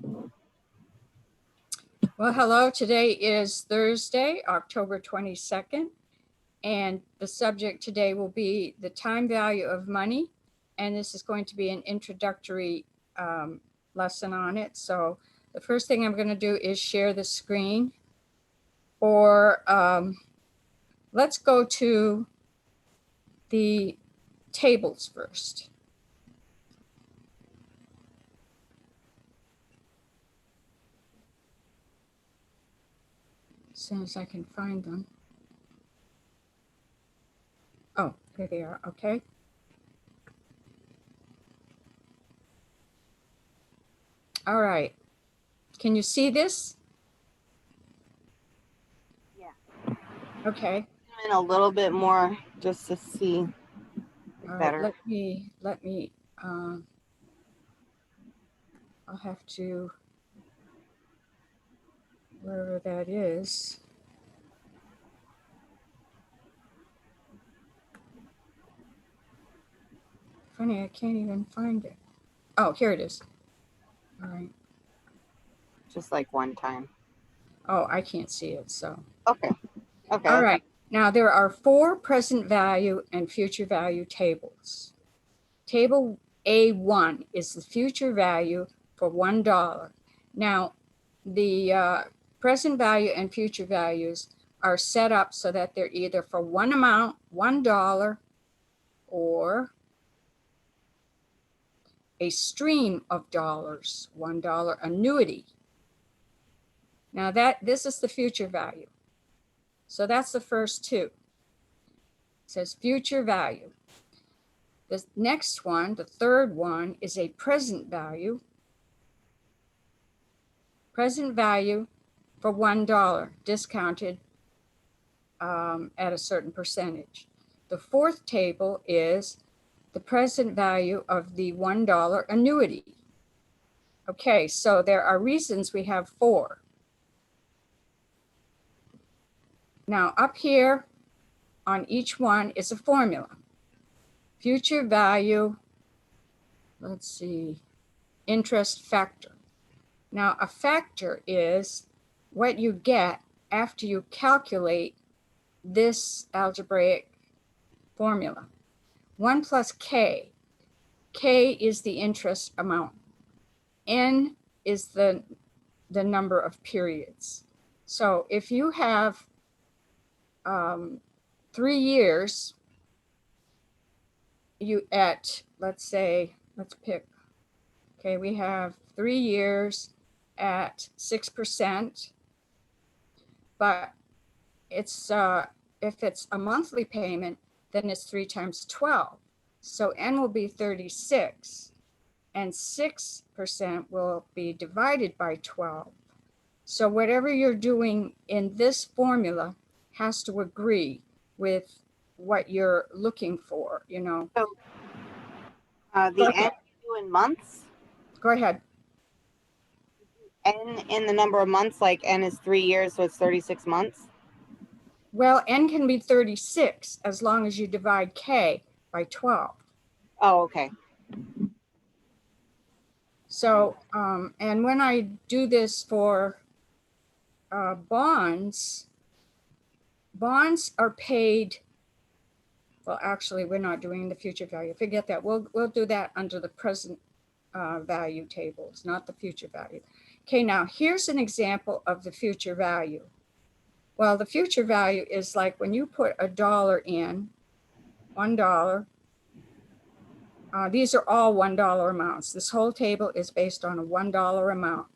Well, hello. Today is Thursday, October 22nd, and the subject today will be the time value of money. And this is going to be an introductory lesson on it. So the first thing I'm going to do is share the screen. Or let's go to the tables first. As soon as I can find them. Oh, here they are. Okay. All right. Can you see this? Yeah. Okay. And a little bit more just to see better. Let me, I'll have to, wherever that is. Funny, I can't even find it. Oh, here it is. All right. Just like one time. Oh, I can't see it, so. Okay. Okay. All right. Now there are 4 present value and future value tables. Table A1 is the future value for $1. Now, the present value and future values are set up so that they're either for one amount, $1, or a stream of dollars, $1 annuity. Now this is the future value. So that's the first two. It says future value. The next one, the third one, is a present value. Present value for $1, discounted at a certain percentage. The fourth table is the present value of the $1 annuity. Okay, so there are reasons we have 4. Now up here on each one is a formula. Future value, let's see, interest factor. Now a factor is what you get after you calculate this algebraic formula. 1 plus K. K is the interest amount. N is the number of periods. So if you have 3 years, you at, let's pick, okay, we have 3 years at 6%, but it's if it's a monthly payment, then it's 3 times 12. So N will be 36, and 6% will be divided by 12. So whatever you're doing in this formula has to agree with what you're looking for, you know. So the N you do in months? Go ahead. N in the number of months, like N is 3 years, so it's 36 months? Well, N can be 36 as long as you divide K by 12. Oh, okay. So, and when I do this for bonds are paid, well, actually, we're not doing the future value. Forget that. We'll do that under the present value tables, not the future value. Okay, now here's an example of the future value. Well, the future value is like when you put $1 in, $1. These are all $1 amounts. This whole table is based on a $1 amount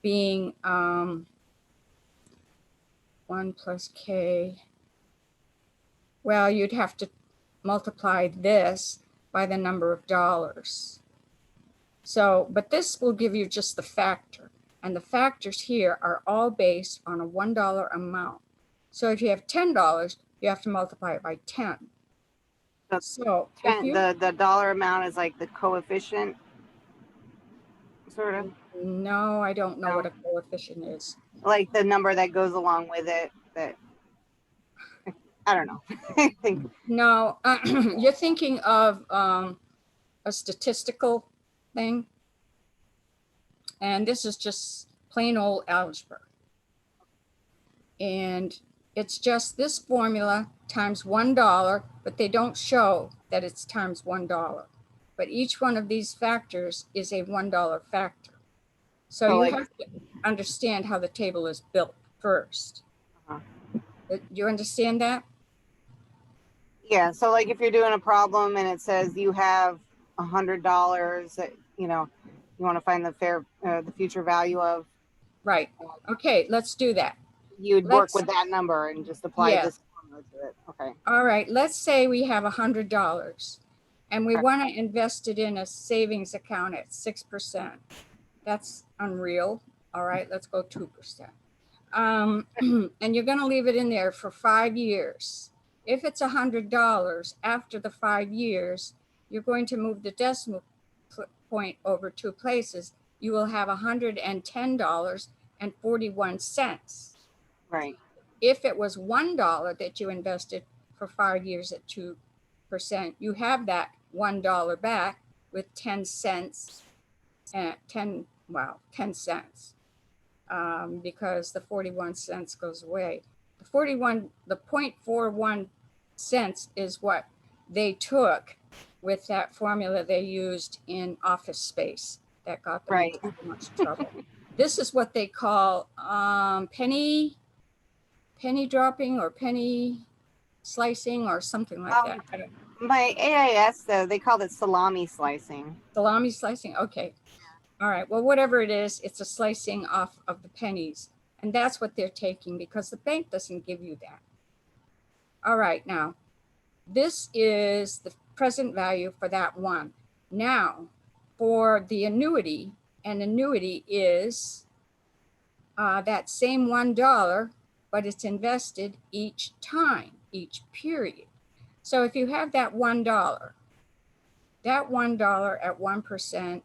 being 1 plus K. Well, you'd have to multiply this by the number of dollars. So, but this will give you just the factor. And the factors here are all based on a $1 amount. So if you have $10, you have to multiply it by 10. So if you, the dollar amount is like the coefficient, sort of? No, I don't know what a coefficient is. Like the number that goes along with it, that I don't know. I think No, you're thinking of a statistical thing. And this is just plain old algebra. And it's just this formula times $1, but they don't show that it's times $1. But each one of these factors is a $1 factor. So you like, have to understand how the table is built first. uh-huh. Do you understand that? Yeah. So like if you're doing a problem and it says you have $100 that, you know, you want to find the future value of, Right. Okay, let's do that. you'd work Let's, with that number and just apply yeah. this formula to it. Okay. All right, let's say we have $100 and we want to invest it in a savings account at 6%. That's unreal. All right, let's go 2%. And you're going to leave it in there for 5 years. If it's $100, after the 5 years, you're going to move the decimal point over 2 places. You will have $110.41. Right. If it was $1 that you invested for 5 years at 2%, you have that $1 back with 10 cents and 10 cents, because the 41 cents goes away. The 0.41 cents is what they took with that formula they used in Office Space that got them Right. in so much trouble. This is what they call penny dropping or penny slicing or something like that. I don't, My AIS, though, they called it salami slicing. salami slicing. Okay. All right. Well, whatever it is, it's a slicing off of the pennies. And that's what they're taking because the bank doesn't give you that. All right. Now, this is the present value for that one. Now, for the annuity, an annuity is that same $1, but it's invested each time, each period. So if you have that $1, that $1 at 1%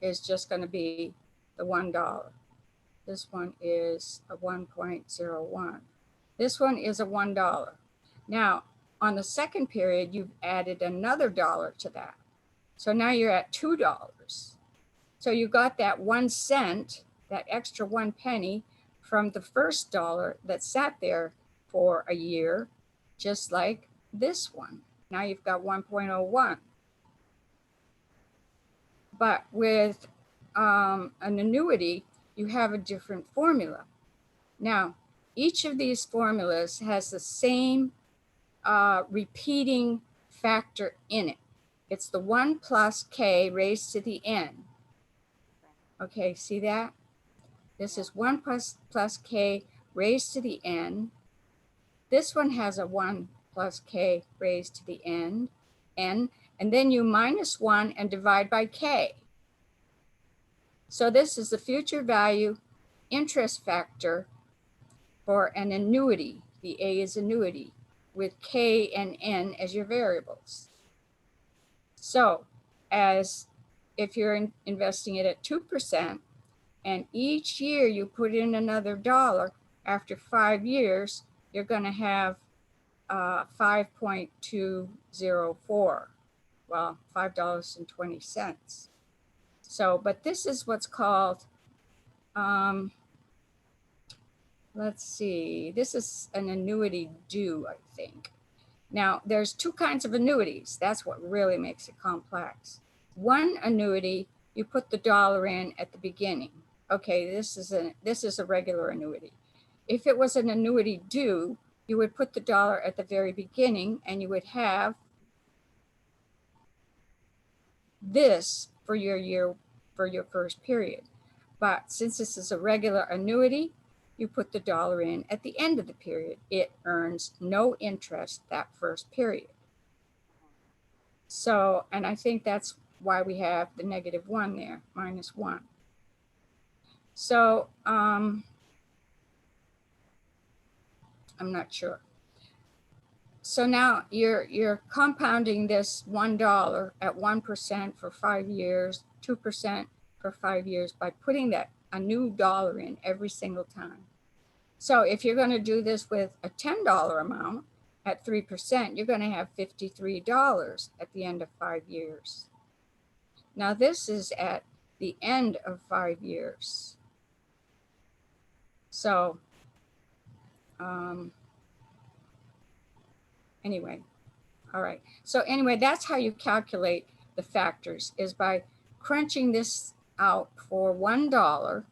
is just going to be the $1. This one is a 1.01. This one is a $1. Now, on the second period, you've added another dollar to that. So now you're at $2. So you got that 1 cent, that extra 1 penny from the first dollar that sat there for a year, just like this one. Now you've got 1.01. But with an annuity, you have a different formula. Now, each of these formulas has the same repeating factor in it. It's the 1 plus k raised to the n. Okay, see that? This is 1 plus k raised to the n. This one has a 1 plus k raised to the n, and then you minus 1 and divide by k. So this is the future value interest factor for an annuity. The A is annuity with K and N as your variables. So as if you're investing it at 2% and each year you put in another dollar, after 5 years, you're going to have 5.204. Well, $5.20. So, but this is what's called, let's see, this is an annuity due, I think. Now, there's 2 kinds of annuities. That's what really makes it complex. One annuity, you put the dollar in at the beginning. Okay, this is a regular annuity. If it was an annuity due, you would put the dollar at the very beginning and you would have this for your first period. But since this is a regular annuity, you put the dollar in at the end of the period. It earns no interest that first period. So, and I think that's why we have the -1 there, -1. So, I'm not sure. So now you're compounding this $1 at 1% for 5 years, 2% for 5 years by putting a new dollar in every single time. So if you're going to do this with a $10 amount at 3%, you're going to have $53 at the end of 5 years. Now this is at the end of 5 years. So anyway, all right. So anyway, that's how you calculate the factors, is by crunching this out for $1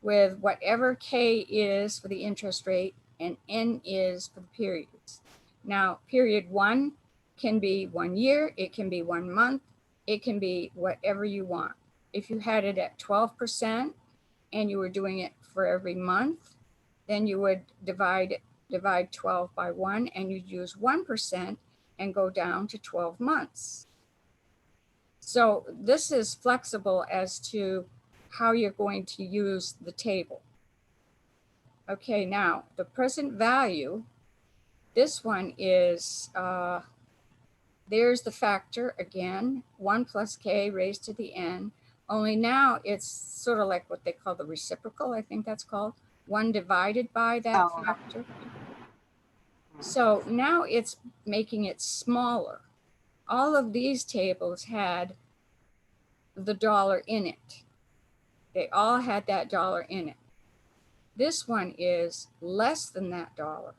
with whatever K is for the interest rate and N is for the periods. Now, period 1 can be 1 year, it can be 1 month, it can be whatever you want. If you had it at 12% and you were doing it for every month, then you would divide 12 by 1 and you'd use 1% and go down to 12 months. So this is flexible as to how you're going to use the table. Okay, now the present value, this one is, there's the factor again, 1 plus K raised to the N, only now it's sort of like what they call the reciprocal, I think that's called, 1 divided by that factor. So now it's making it smaller. All of these tables had the dollar in it. They all had that dollar in it. This one is less than that dollar.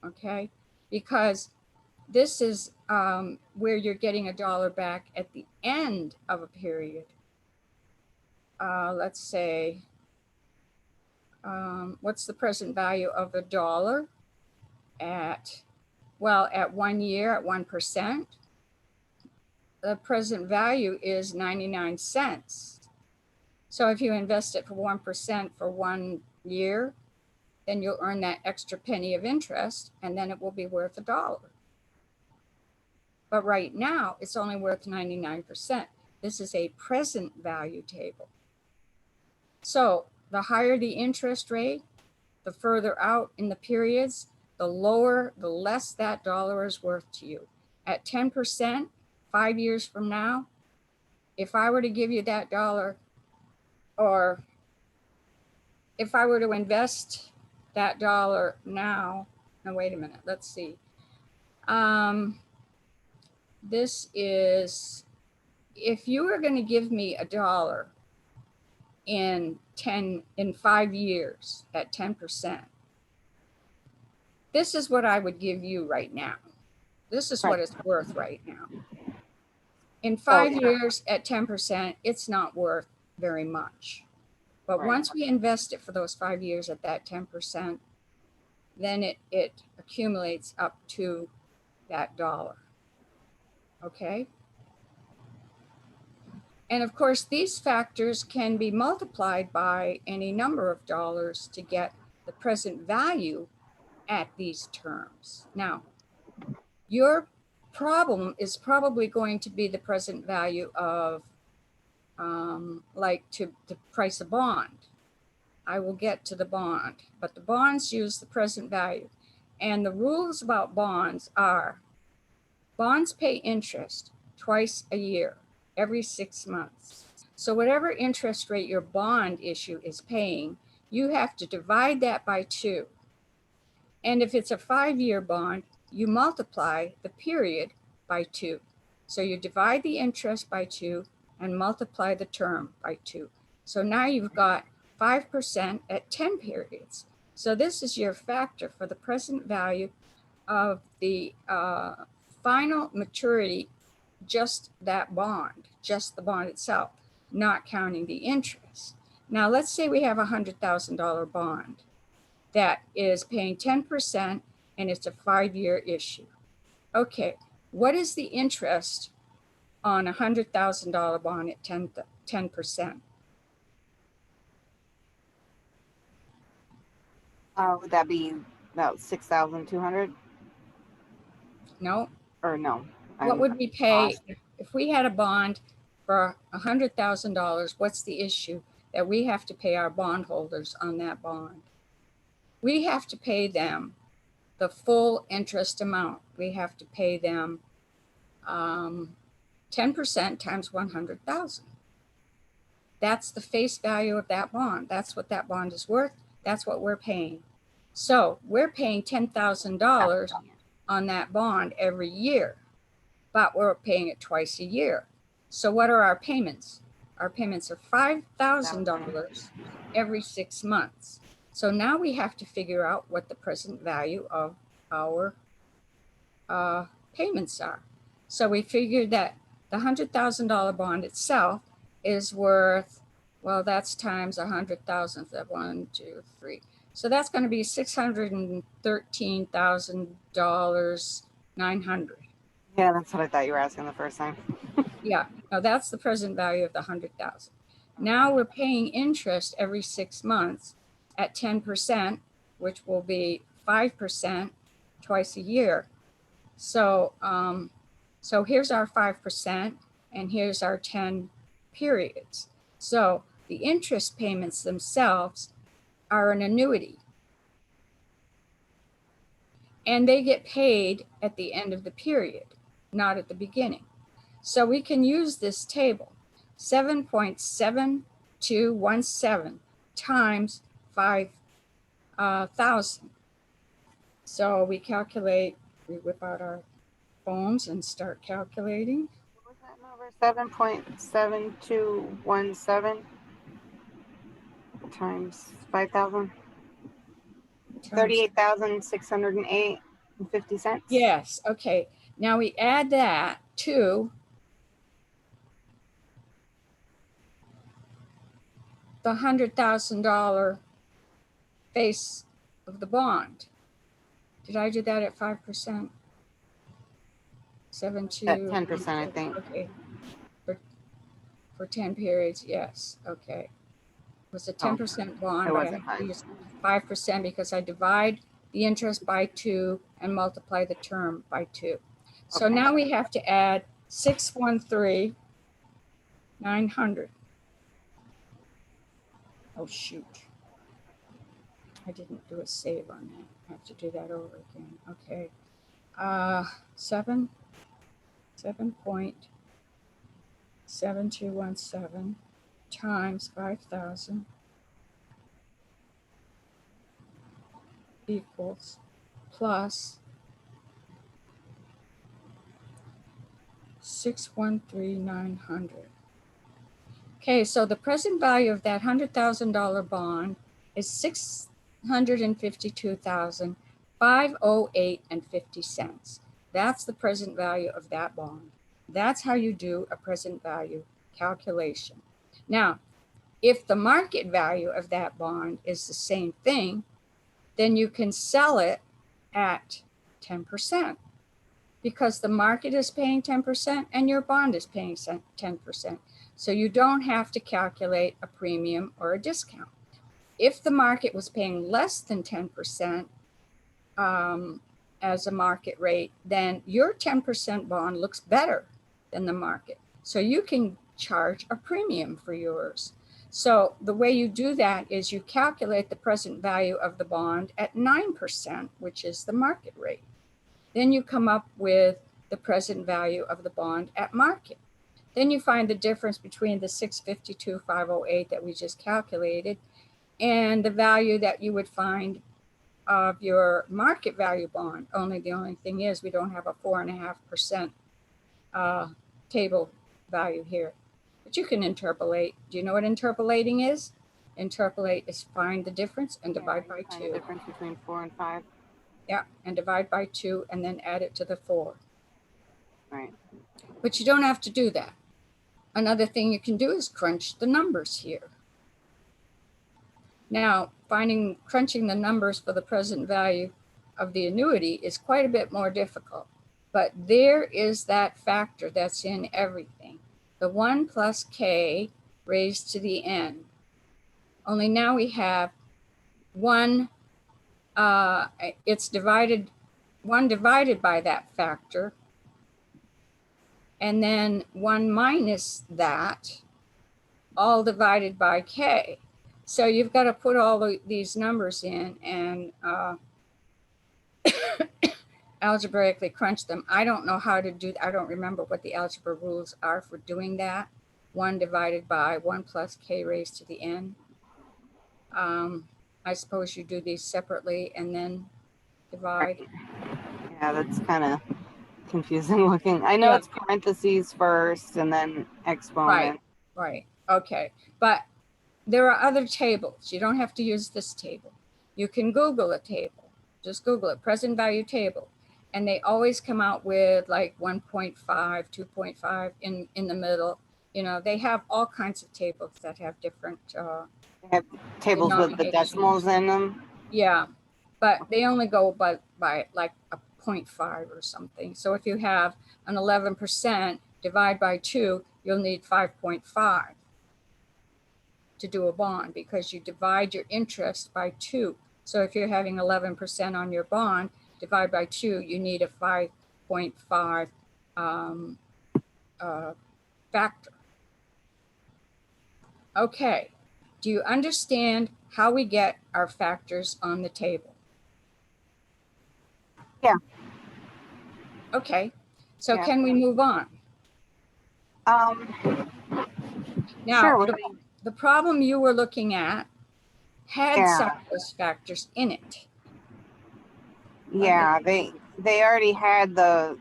Okay, because this is where you're getting $1 back at the end of a period. Let's say, what's the present value of $1 at, well, at 1 year at 1%? The present value is 99 cents. So if you invest it for 1% for 1 year, then you'll earn that extra penny of interest, and then it will be worth $1. But right now, it's only worth 99%. This is a present value table. So the higher the interest rate, the further out in the periods, the less that dollar is worth to you. At 10%, 5 years from now, if I were to give you that dollar, or if I were to invest that dollar now, no, wait a minute, let's see. This is, if you were going to give me $1 in 5 years at 10%, this is what I would give you right now. This is what it's worth right now. In 5 years at 10%, it's not worth very much. But once we invest it for those 5 years at that 10%, then it accumulates up to that dollar. Okay? And of course, these factors can be multiplied by any number of dollars to get the present value at these terms. Now, your problem is probably going to be the present value of, like to price a bond. I will get to the bond, but the bonds use the present value. And the rules about bonds are, bonds pay interest twice a year, every 6 months. So whatever interest rate your bond issue is paying, you have to divide that by 2. And if it's a 5-year bond, you multiply the period by 2. So you divide the interest by 2 and multiply the term by 2. So now you've got 5% at 10 periods. So this is your factor for the present value of the final maturity, just that bond, just the bond itself, not counting the interest. Now let's say we have a $100,000 bond that is paying 10% and it's a 5-year issue. Okay, what is the interest on a $100,000 bond at 10%? Would that be about 6,200? No. Or no? What would we pay if we had a bond for $100,000? What's the issue that we have to pay our bondholders on that bond? We have to pay them the full interest amount. We have to pay them 10% times 100,000. That's the face value of that bond. That's what that bond is worth. That's what we're paying. So we're paying $10,000 on that bond every year, but we're paying it twice a year. So what are our payments? Our payments are $5,000 every 6 months. So now we have to figure out what the present value of our payments are. So we figured that the $100,000 bond itself is worth, well, that's times 100,000, 1, 2, 3. So that's going to be $613,000, 900. Yeah, that's what I thought you were asking the first time. Yeah, now that's the present value of the 100,000. Now we're paying interest every 6 months at 10%, which will be 5% twice a year. So, so here's our 5% and here's our 10 periods. So the interest payments themselves are an annuity. And they get paid at the end of the period, not at the beginning. So we can use this table, 7.7217 times 5,000. So we calculate, we whip out our phones and start calculating. What was that number? 7.7217 times 5,000. 38,608.50. Yes, okay. Now we add that to the $100,000 face of the bond. Did I do that at 5%? 7.2. At 10%, I think. Okay. For 10 periods, yes. Okay. It was a 10% bond, but I have to use 5% because I divide the interest by 2 and multiply the term by 2. So Okay. now we have to add 613,900. Oh, shoot. I didn't do a save on that. I have to do that over again. Okay. 7.7217 times 5,000 equals plus 613,900. Okay, so the present value of that $100,000 bond is $652,508.50. That's the present value of that bond. That's how you do a present value calculation. Now, if the market value of that bond is the same thing, then you can sell it at 10%. Because the market is paying 10% and your bond is paying 10%. So you don't have to calculate a premium or a discount. If the market was paying less than 10% as a market rate, then your 10% bond looks better than the market. So you can charge a premium for yours. So the way you do that is you calculate the present value of the bond at 9%, which is the market rate. Then you come up with the present value of the bond at market. Then you find the difference between the 652,508 that we just calculated and the value that you would find of your market value bond. The only thing is we don't have a 4.5% table value here. But you can interpolate. Do you know what interpolating is? Interpolate is find the difference and divide by 2. The difference between 4 and 5. Yeah, and divide by 2 and then add it to the 4. Right. But you don't have to do that. Another thing you can do is crunch the numbers here. Now, crunching the numbers for the present value of the annuity is quite a bit more difficult. But there is that factor that's in everything. The 1 plus k raised to the n. Only now we have 1, it's divided, 1 divided by that factor, and then 1 minus that, all divided by k. So you've got to put all these numbers in and algebraically crunch them. I don't know how to do that. I don't remember what the algebra rules are for doing that. 1 divided by 1 plus k raised to the n. I suppose you do these separately and then divide. Yeah, that's kind of confusing looking. I know Yeah. it's parentheses first and then exponent. Right. Okay. But there are other tables. You don't have to use this table. You can Google a table. Just Google it, present value table. And they always come out with like 1.5, 2.5 in the middle. You know, they have all kinds of tables that have different They have tables with the decimals denominations. in them. Yeah, but they only go by like a 0.5 or something. So if you have an 11%, divide by 2, you'll need 5.5 to do a bond because you divide your interest by 2. So if you're having 11% on your bond, divide by 2, you need a 5.5 factor. Okay, do you understand how we get our factors on the table? Yeah. Okay, so Yeah. can we move on? Now, Sure. the problem you were looking at had some Yeah. of those factors in it. Yeah. They already had the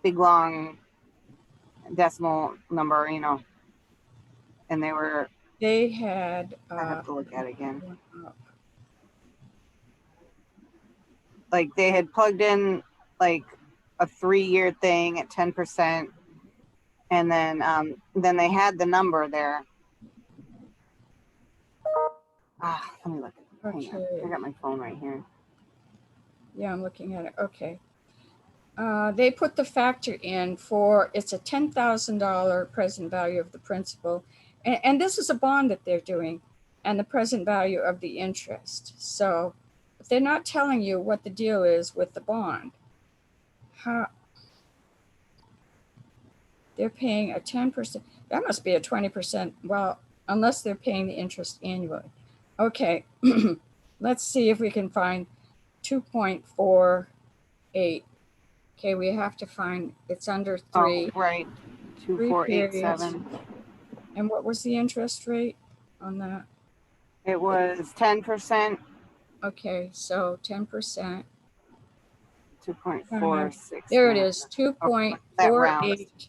big long decimal number, you know, and they were. They had I have to look at it again. one up. Like they had plugged in like a 3-year thing at 10%, and then they had the number there. Let me look. Hang on. I Okay. got my phone right here. Yeah, I'm looking at it. Okay. They put the factor in for it's a $10,000 present value of the principal. And this is a bond that they're doing and the present value of the interest. So if they're not telling you what the deal is with the bond, how they're paying a 10%, that must be a 20%. Well, unless they're paying the interest annually. Okay. Let's see if we can find 2.48. Okay, we have to find, it's under 3. Oh, right. 3 periods. 2487. And what was the interest rate on that? It was 10%, Okay, so 10%. 2.46. There it is, That rounds.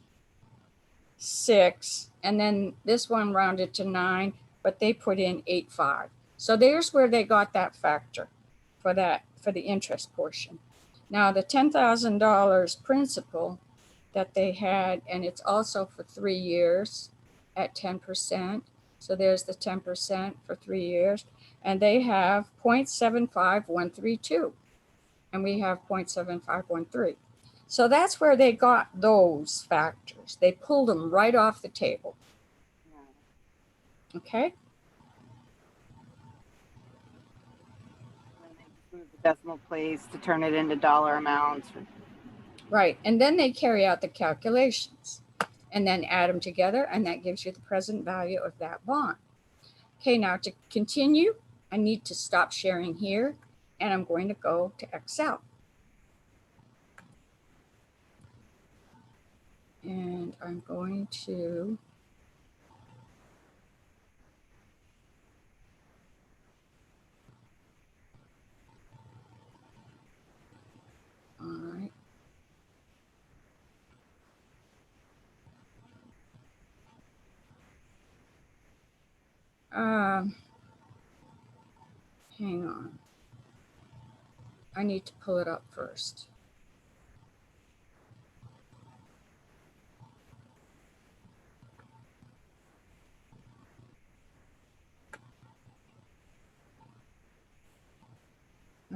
2.486. And then this one rounded to 9, but they put in 8.5. So there's where they got that factor for the interest portion. Now the $10,000 principal that they had, and it's also for 3 years at 10%. So there's the 10% for 3 years. And they have 0.75132. And we have 0.7513. So that's where they got those factors. They pulled them right off the table. Okay. And they just moved the decimal place to turn it into dollar amounts. Right. And then they carry out the calculations and then add them together. And that gives you the present value of that bond. Okay, now to continue, I need to stop sharing here and I'm going to go to Excel. And I'm going to all right. Hang on. I need to pull it up first.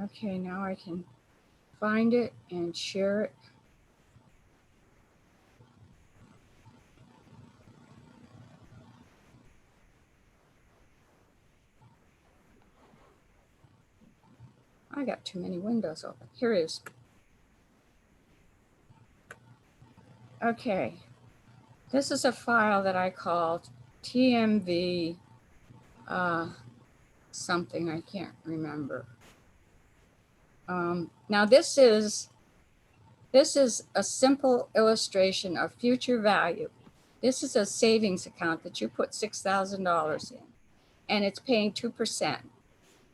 Okay, now I can find it and share it. I got too many windows open. Here it is. Okay, this is a file that I called TMV something, I can't remember. Now this is a simple illustration of future value. This is a savings account that you put $6,000 in and it's paying 2%.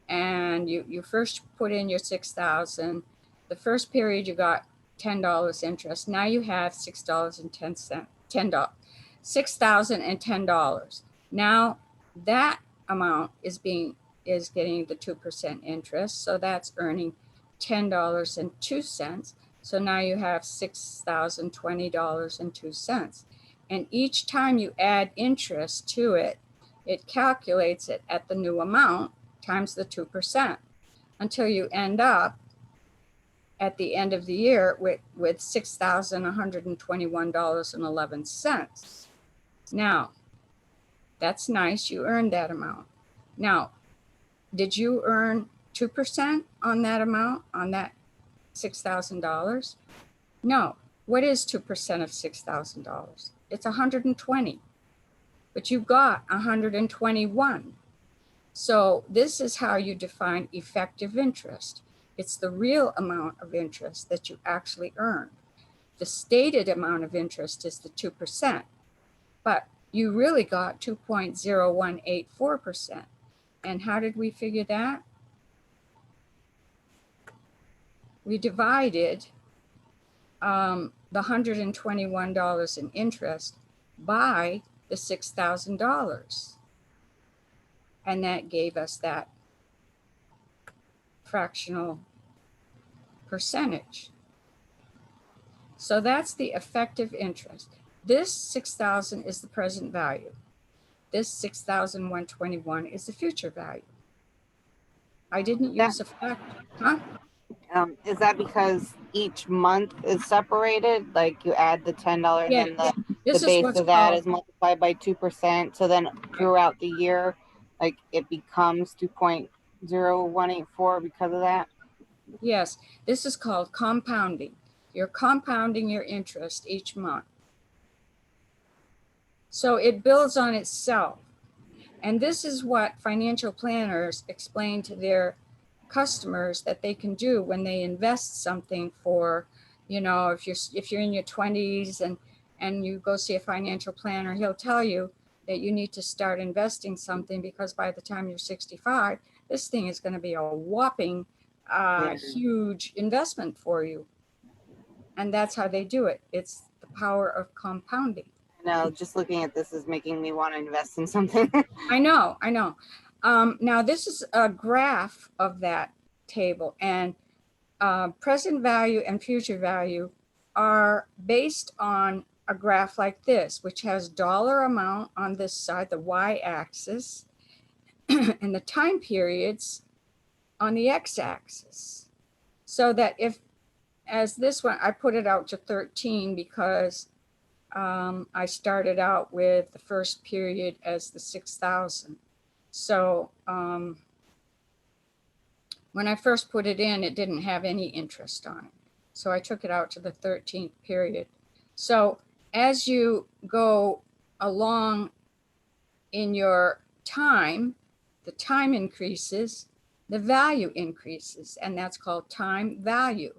And you first put in your 6,000. The first period you got $10 interest. Now you have $6.10, $6,010. Now that amount is getting the 2% interest. So that's earning $10.02. So now you have $6,020.02. And each time you add interest to it, it calculates it at the new amount times the 2% until you end up at the end of the year with $6,121.11. Now, that's nice. You earned that amount. Now, did you earn 2% on that amount, on that $6,000? No. What is 2% of $6,000? It's 120, but you got 121. So this is how you define effective interest. It's the real amount of interest that you actually earned. The stated amount of interest is the 2%, but you really got 2.0184%. And how did we figure that? We divided the $121 in interest by the $6,000. And that gave us that fractional percentage. So that's the effective interest. This 6,000 is the present value. This 6,121 is the future value. I didn't use a factor, huh? Is that because each month is separated? Like you add the $10 Yeah, and then the this is base what's of that called, is multiplied by 2%. So then throughout the year, like it becomes 2.0184 because of that. yes, this is called compounding. You're compounding your interest each month. So it builds on itself. And this is what financial planners explain to their customers that they can do when they invest something for, if you're in your 20s and you go see a financial planner, he'll tell you that you need to start investing something because by the time you're 65, this thing is going to be a whopping huge investment for you. And that's how they do it. It's the power of compounding. No, just looking at this is making me want to invest in something. I know. Now this is a graph of that table, and present value and future value are based on a graph like this, which has dollar amount on this side, the y-axis, and the time periods on the x-axis. So that as this one, I put it out to 13 because I started out with the first period as the 6,000. So when I first put it in, it didn't have any interest on it. So I took it out to the 13th period. So as you go along in your time, the time increases, the value increases, and that's called time value.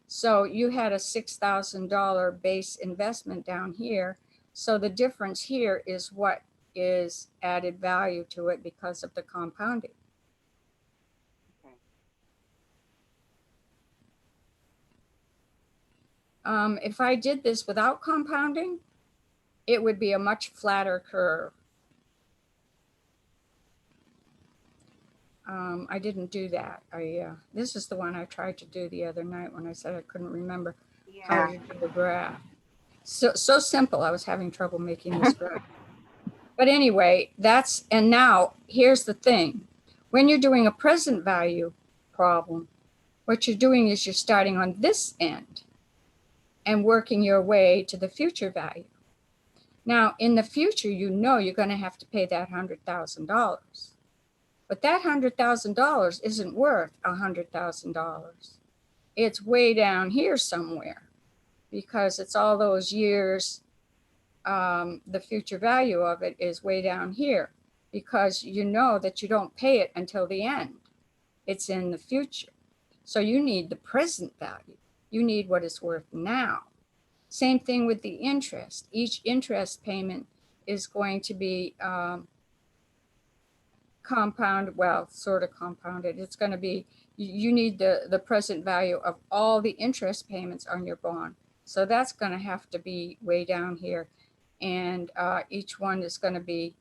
So you had a $6,000 base investment down here. So the difference here is what is added value to it because of the compounding. If I did this without compounding, it would be a much flatter curve. I didn't do that. This is the one I tried to do the other night when I said I couldn't remember how to do the graph. So simple. I was having trouble making this graph. But anyway, and now here's the thing. When you're doing a present value problem, what you're doing is you're starting on this end and working your way to the future value. Now, in the future, you're going to have to pay that $100,000. But that $100,000 isn't worth $100,000. It's way down here somewhere because it's all those years. The future value of it is way down here because you know that you don't pay it until the end. It's in the future. So you need the present value. You need what it's worth now. Same thing with the interest. Each interest payment is going to be compound, well, sort of compounded. It's going to be, you need the present value of all the interest payments on your bond. So that's going to have to be way down here. And each one is going to be,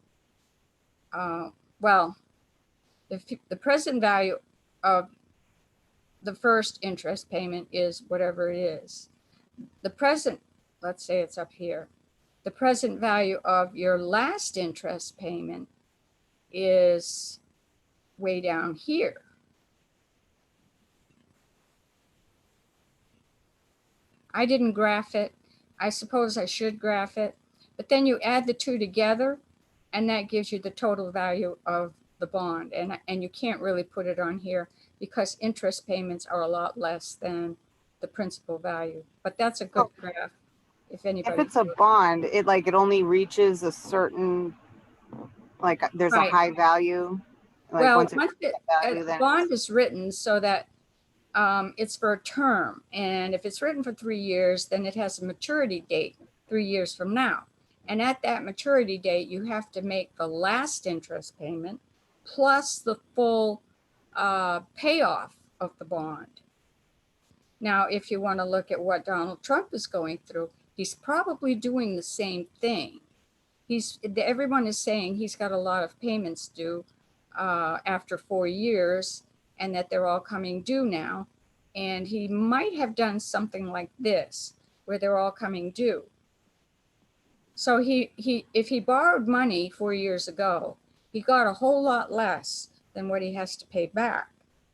well, the present value of the first interest payment is whatever it is. The present, let's say it's up here. The present value of your last interest payment is way down here. I didn't graph it. I suppose I should graph it, but then you add the two together and that gives you the total value of the bond. And you can't really put it on here because interest payments are a lot less than the principal value, but that's a good graph if If anybody. it's a bond, it only reaches a certain, like there's a Right. high value. Like Well, once it once reaches that value, a then bond is written so that it's for a term. And if it's written for 3 years, then it has a maturity date 3 years from now. And at that maturity date, you have to make the last interest payment plus the full payoff of the bond. Now, if you want to look at what Donald Trump is going through, he's probably doing the same thing. Everyone is saying he's got a lot of payments due after 4 years and that they're all coming due now. And he might have done something like this where they're all coming due. So if he borrowed money 4 years ago, he got a whole lot less than what he has to pay back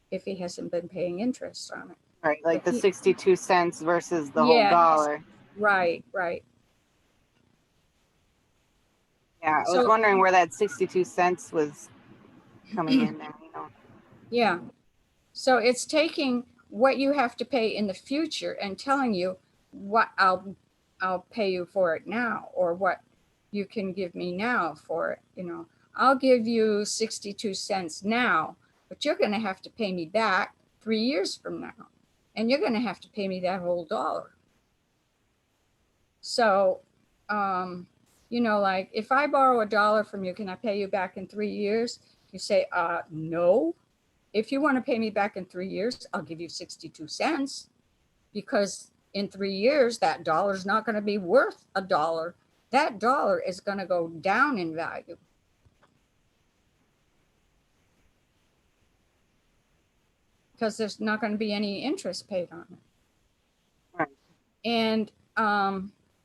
if he hasn't been paying interest on it. right, like So the 62 cents versus the whole yeah, dollar. right. Yeah, I was So wondering where that 62 cents was coming in there, yeah. So it's taking what you have to pay in the future and telling you what I'll pay you for it now, or what you can give me now for it. I'll give you 62 cents now, but you're going to have to pay me back 3 years from now. And you're going to have to pay me that whole dollar. So, like if I borrow $1 from you, can I pay you back in 3 years? You say, no. If you want to pay me back in 3 years, I'll give you 62 cents, because in 3 years, that dollar is not going to be worth $1. That dollar is going to go down in value. Because there's not going to be any interest paid on it. Right. And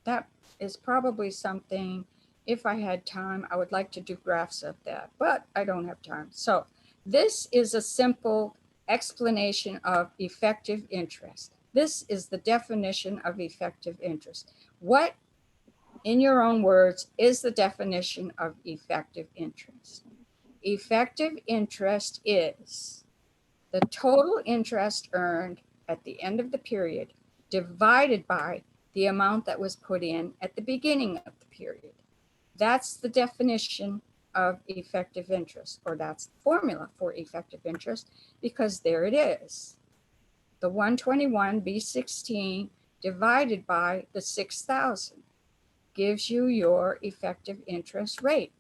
that is probably something, if I had time, I would like to do graphs of that, but I don't have time. So this is a simple explanation of effective interest. This is the definition of effective interest. What, in your own words, is the definition of effective interest? Effective interest is the total interest earned at the end of the period divided by the amount that was put in at the beginning of the period. That's the definition of effective interest, or that's the formula for effective interest, because there it is. The 121B16 divided by the 6,000 gives you your effective interest rate.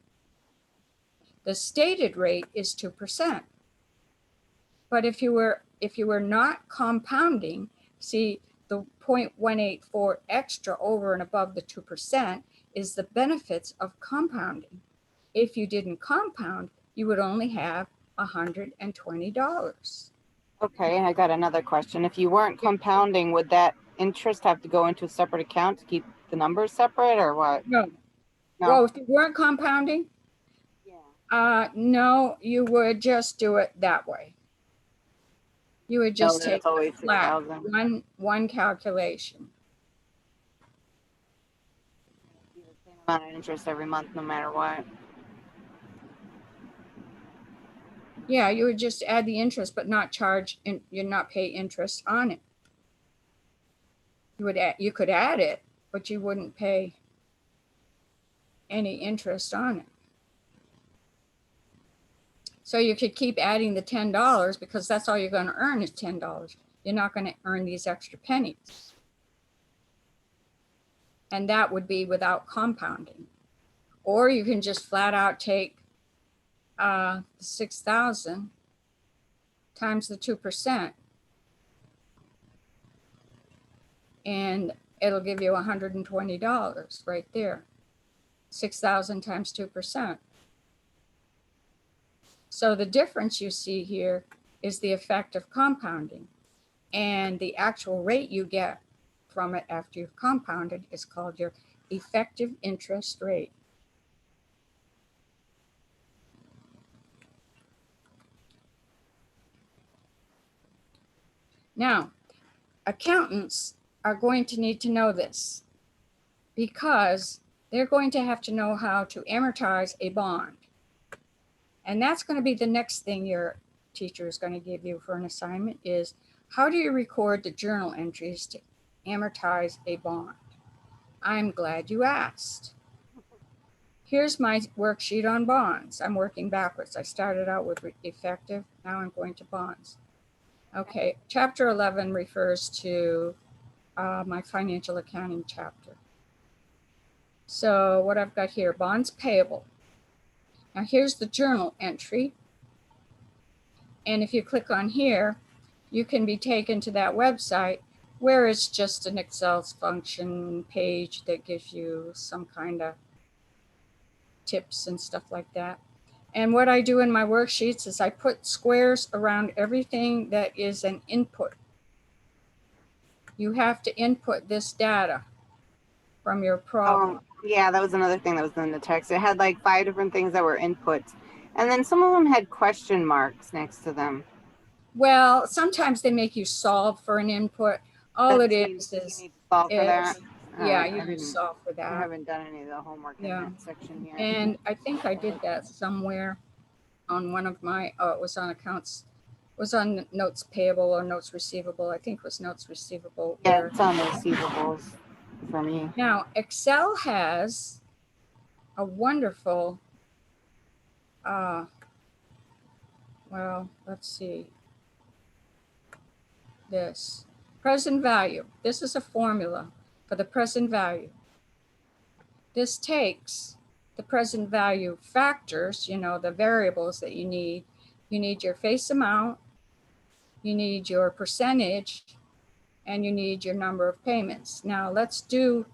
The stated rate is 2%. But if you were not compounding, see, the 0.184 extra over and above the 2% is the benefits of compounding. If you didn't compound, you would only have $120. Okay, I got another question. If you weren't compounding, would that interest have to go into a separate account to keep the numbers separate, or what? No. No. Well, if you weren't compounding, no, you would just do it that way. You would just take always flat 6,000. one calculation. The same amount of interest every month, no matter what. Yeah, you would just add the interest, but not charge, and you'd not pay interest on it. You could add it, but you wouldn't pay any interest on it. So you could keep adding the $10 because that's all you're going to earn is $10. You're not going to earn these extra pennies. And that would be without compounding. Or you can just flat out take 6,000 times the 2%, and it'll give you $120 right there. 6,000 times 2%. So the difference you see here is the effect of compounding, and the actual rate you get from it after you've compounded is called your effective interest rate. Now, accountants are going to need to know this because they're going to have to know how to amortize a bond. And that's going to be the next thing your teacher is going to give you for an assignment is how do you record the journal entries to amortize a bond? I'm glad you asked. Here's my worksheet on bonds. I'm working backwards. I started out with effective, now I'm going to bonds. Okay, chapter 11 refers to my financial accounting chapter. So what I've got here, bonds payable. Now here's the journal entry. And if you click on here, you can be taken to that website where it's just an Excel function page that gives you some kind of tips and stuff like that. And what I do in my worksheets is I put squares around everything that is an input. You have to input this data from your problem. Yeah, that was another thing that was in the text. It had like 5 different things that were inputs. And then some of them had question marks next to them. Well, sometimes they make you solve for an input. All it is You need to solve for that. Yeah, you need to solve for that. I haven't done any of the homework in that section yet. And I think I did that somewhere on one of my, it was on accounts, was on notes payable or notes receivable. I think it was notes receivable. Yeah, it's on receivables for me. Now, Excel has a wonderful, well, let's see, this present value. This is a formula for the present value. This takes the present value factors, you know, the variables that you need. You need your face amount, you need your percentage, and you need your number of payments. Now let's do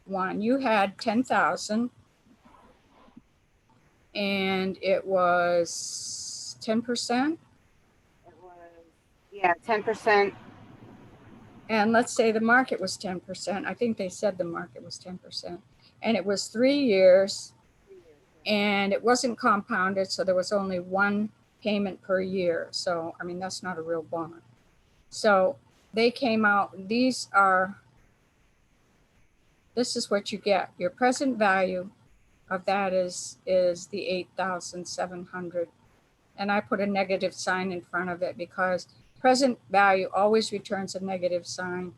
one. You had 10,000 and it was 10%. It was, yeah, 10%. And let's say the market was 10%. I think they said the market was 10%. And it was 3 years and it wasn't compounded. So there was only one payment per year. So, I mean, that's not a real bond. So they came out, this is what you get. Your present value of that is the 8,700. And I put a negative sign in front of it because present value always returns a negative sign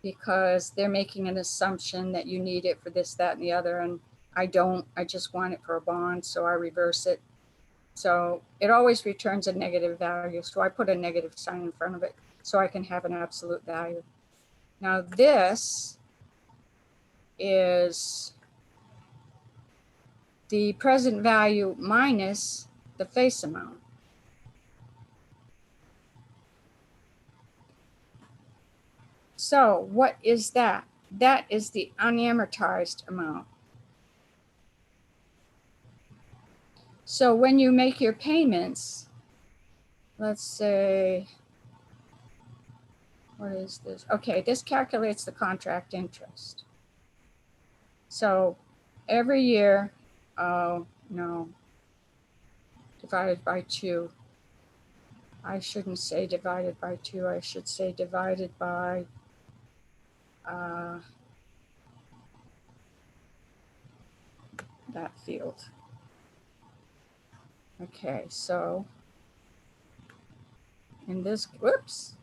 because they're making an assumption that you need it for this, that, and the other. And I don't, I just want it for a bond. So I reverse it. So it always returns a negative value. So I put a negative sign in front of it so I can have an absolute value. Now this is the present value minus the face amount. So what is that? That is the unamortized amount. So when you make your payments, let's say, what is this? Okay, this calculates the contract interest. So every year, oh no, divided by 2. I shouldn't say divided by 2. I should say divided by that field. Okay, so in this, whoops.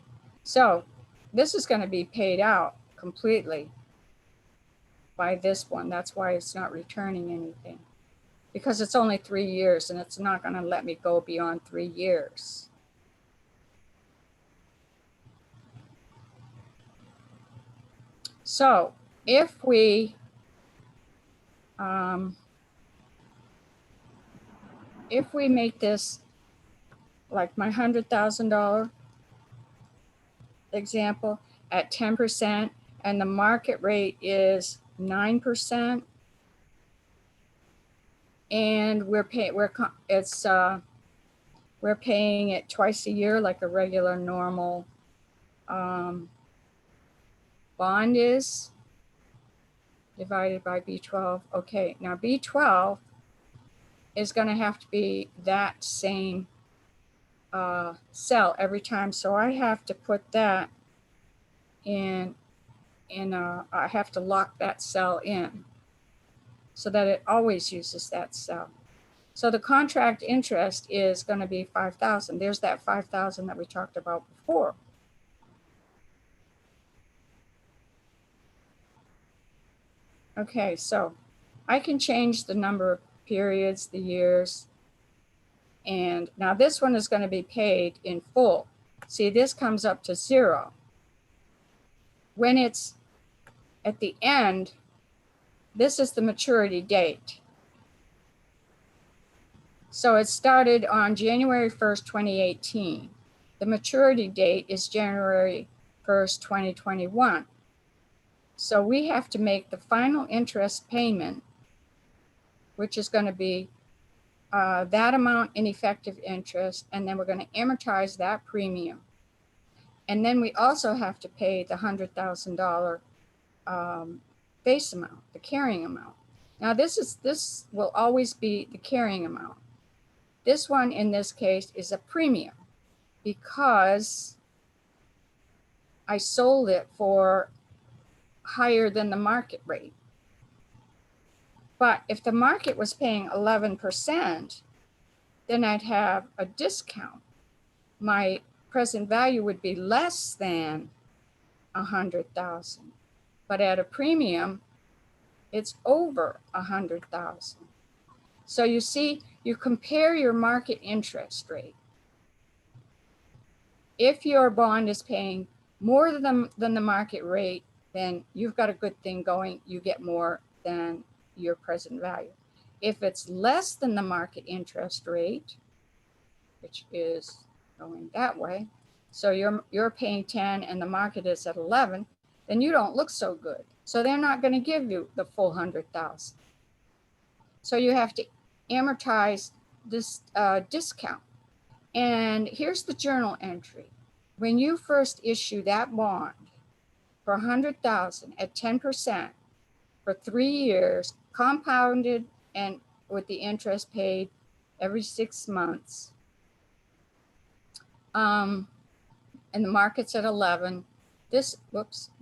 So this is going to be paid out completely by this one. That's why it's not returning anything because it's only 3 years and it's not going to let me go beyond 3 years. So if we if we make this like my $100,000 example at 10% and the market rate is 9%, and we're paying it twice a year like a regular normal bond is, divided by B12. Okay, now B12 is going to have to be that same cell every time. So I have to put that in, I have to lock that cell in so that it always uses that cell. So the contract interest is going to be 5,000. There's that 5,000 that we talked about before. Okay, so I can change the number of periods, the years, and now this one is going to be paid in full. See, this comes up to 0. When it's at the end, this is the maturity date. So it started on January 1st, 2018. The maturity date is January 1st, 2021. So we have to make the final interest payment, which is going to be that amount in effective interest, and then we're going to amortize that premium. And then we also have to pay the $100,000 base amount, the carrying amount. Now this will always be the carrying amount. This one in this case is a premium because I sold it for higher than the market rate. But if the market was paying 11%, then I'd have a discount. My present value would be less than 100,000, but at a premium, it's over 100,000. So you see, you compare your market interest rate. If your bond is paying more than the market rate, then you've got a good thing going. You get more than your present value. If it's less than the market interest rate, which is going that way, so you're paying 10 and the market is at 11, then you don't look so good. So they're not going to give you the full 100,000. So you have to amortize this discount. And here's the journal entry. When you first issue that bond for 100,000 at 10% for 3 years, compounded and with the interest paid every 6 months, and the market's at 11, this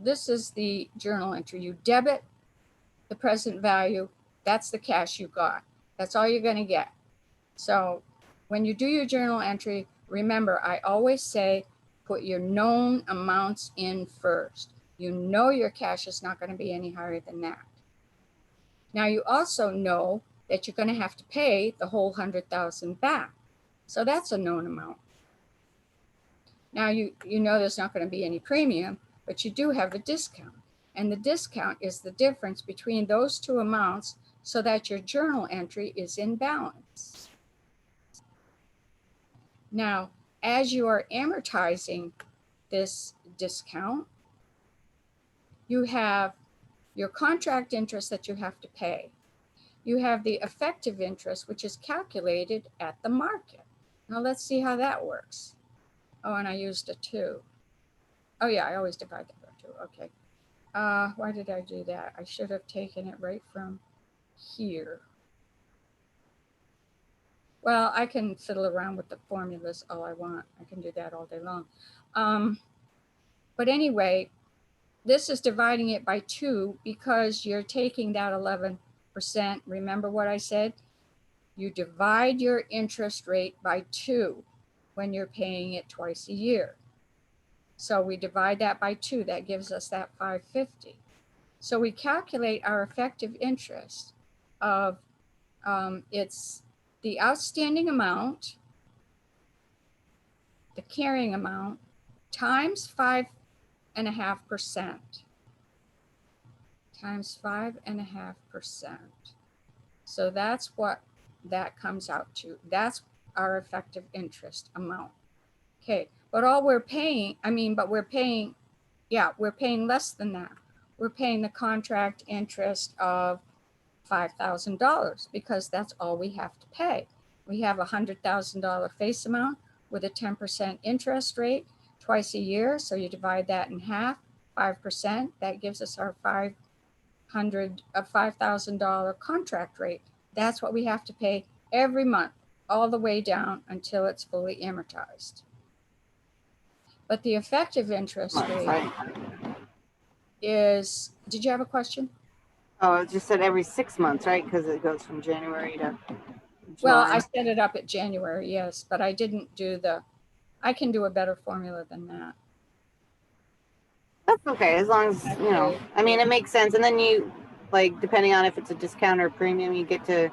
is the journal entry. You debit the present value. That's the cash you got. That's all you're going to get. So when you do your journal entry, remember, I always say, put your known amounts in first. You know your cash is not going to be any higher than that. Now you also know that you're going to have to pay the whole 100,000 back. So that's a known amount. Now you know there's not going to be any premium, but you do have a discount. And the discount is the difference between those two amounts so that your journal entry is in balance. Now, as you are amortizing this discount, you have your contract interest that you have to pay. You have the effective interest, which is calculated at the market. Now let's see how that works. Oh, and I used a 2. Oh yeah, I always divide that by 2. Okay. Why did I do that? I should have taken it right from here. Well, I can fiddle around with the formulas all I want. I can do that all day long. But anyway, this is dividing it by 2 because you're taking that 11%. Remember what I said? You divide your interest rate by 2 when you're paying it twice a year. So we divide that by 2. That gives us that 550. So we calculate our effective interest of it's the outstanding amount, the carrying amount, times 5.5%. Times 5.5%. So that's what that comes out to. That's our effective interest amount. Okay, but all we're paying, we're paying less than that. We're paying the contract interest of $5,000 because that's all we have to pay. We have a $100,000 face amount with a 10% interest rate twice a year. So you divide that in half, 5%, that gives us our $5,000 contract rate. That's what we have to pay every month, all the way down until it's fully amortized. But the effective interest rate is, did you have a question? Oh, it just said every 6 months, right? Because it goes from January to July. Well, I set it up at January, yes, but I didn't do I can do a better formula than that. That's okay, as long as, you know, I mean, it makes sense. And then you, like, depending on if it's a discount or a premium, you get to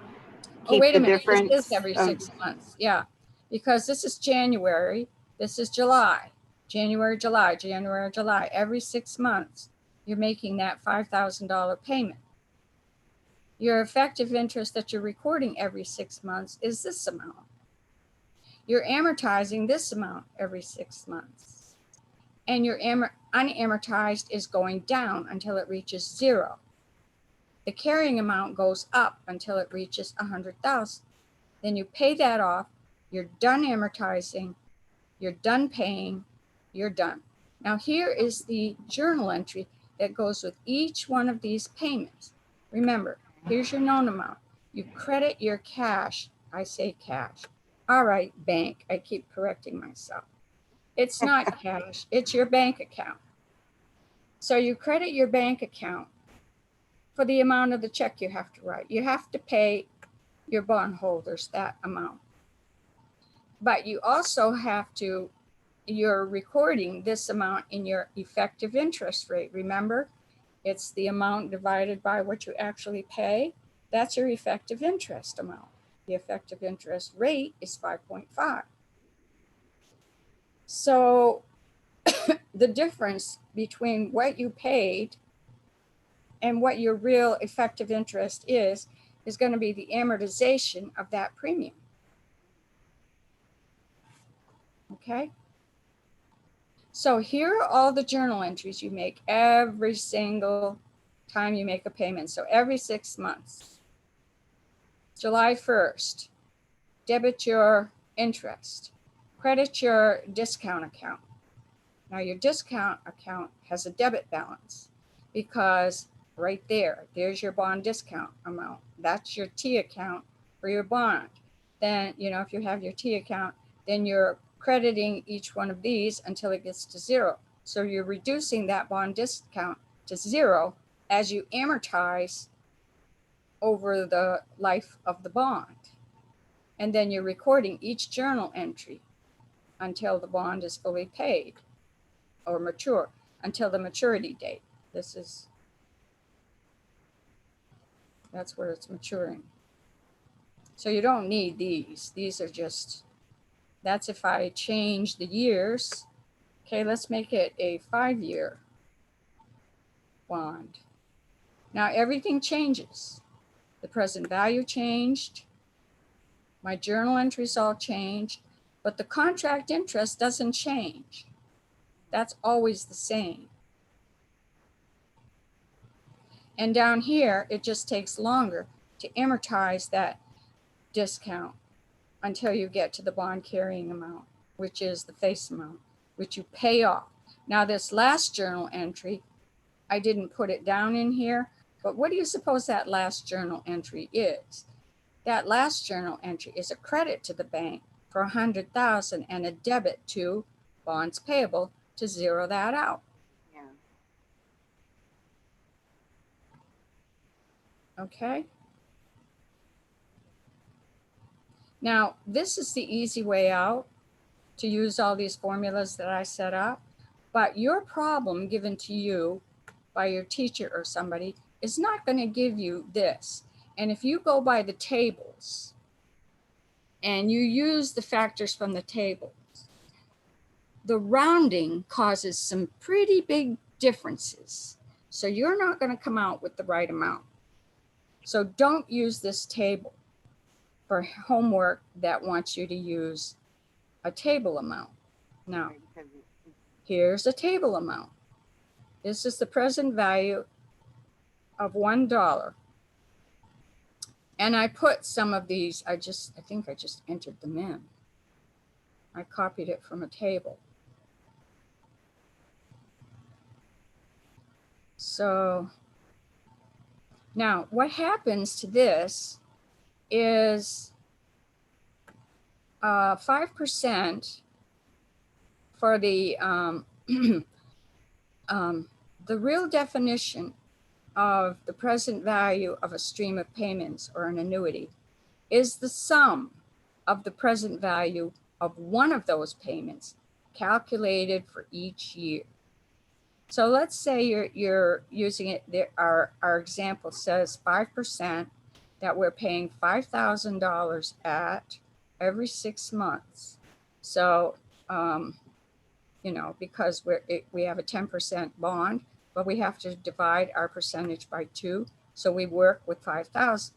keep wait a the minute, difference. this is every 6 months, yeah, because this is January, this is July, January, July, January, July. Every 6 months, you're making that $5,000 payment. Your effective interest that you're recording every 6 months is this amount. You're amortizing this amount every 6 months. And your unamortized is going down until it reaches 0. The carrying amount goes up until it reaches 100,000. Then you pay that off, you're done amortizing, you're done paying, you're done. Now here is the journal entry that goes with each one of these payments. Remember, here's your known amount. You credit your cash. I say cash. All right, bank. I keep correcting myself. It's not cash, it's your bank account. So you credit your bank account for the amount of the check you have to write. You have to pay your bondholders that amount. But you also have to, you're recording this amount in your effective interest rate. Remember, it's the amount divided by what you actually pay. That's your effective interest amount. The effective interest rate is 5.5. So the difference between what you paid and what your real effective interest is going to be the amortization of that premium. Okay? So here are all the journal entries you make every single time you make a payment. So every 6 months. July 1st, debit your interest, credit your discount account. Now your discount account has a debit balance because right there's your bond discount amount. That's your T account for your bond. Then, if you have your T account, then you're crediting each one of these until it gets to 0. So you're reducing that bond discount to 0 as you amortize over the life of the bond. And then you're recording each journal entry until the bond is fully paid or mature, until the maturity date. That's where it's maturing. So you don't need these. These are just, that's if I change the years. Okay, let's make it a 5-year bond. Now everything changes. The present value changed. My journal entries all changed, but the contract interest doesn't change. That's always the same. And down here, it just takes longer to amortize that discount until you get to the bond carrying amount, which is the face amount, which you pay off. Now this last journal entry, I didn't put it down in here, but what do you suppose that last journal entry is? That last journal entry is a credit to the bank for $100,000 and a debit to bonds payable to zero that out. Yeah. Okay. Now, this is the easy way out to use all these formulas that I set up, but your problem given to you by your teacher or somebody is not going to give you this. And if you go by the tables and you use the factors from the tables, the rounding causes some pretty big differences. So you're not going to come out with the right amount. So don't use this table for homework that wants you to use a table amount. Now, here's a table amount. This is the present value of $1. And I put some of these, I think I just entered them in. I copied it from a table. So now what happens to this is 5% for the the real definition of the present value of a stream of payments or an annuity is the sum of the present value of one of those payments calculated for each year. So let's say you're using it, our example says 5%, that we're paying $5,000 at every 6 months. So, because we have a 10% bond, but we have to divide our percentage by 2. So we work with 5,000.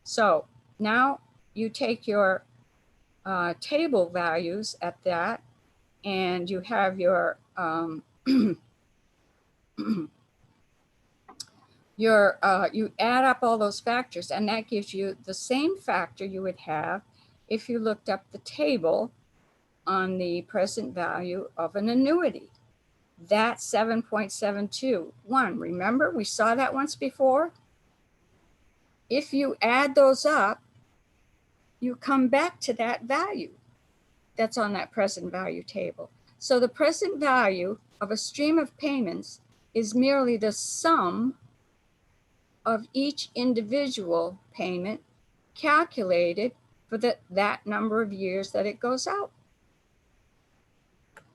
So now you take your table values at that, and you have your you add up all those factors, and that gives you the same factor you would have if you looked up the table on the present value of an annuity. That's 7.721. Remember, we saw that once before. If you add those up, you come back to that value that's on that present value table. So the present value of a stream of payments is merely the sum of each individual payment calculated for that number of years that it goes out.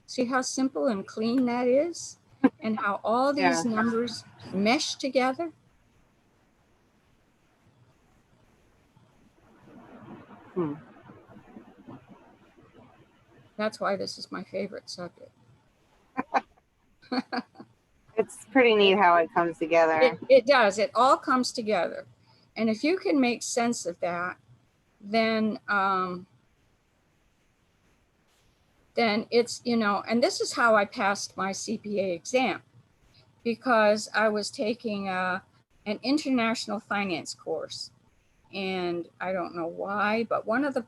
See how simple and clean that is? And how all these numbers mesh together? That's why this is my favorite subject. It's pretty neat how it comes together. It does. It all comes together. And if you can make sense of that, then it's, and this is how I passed my CPA exam, because I was taking an international finance course. And I don't know why, but one of the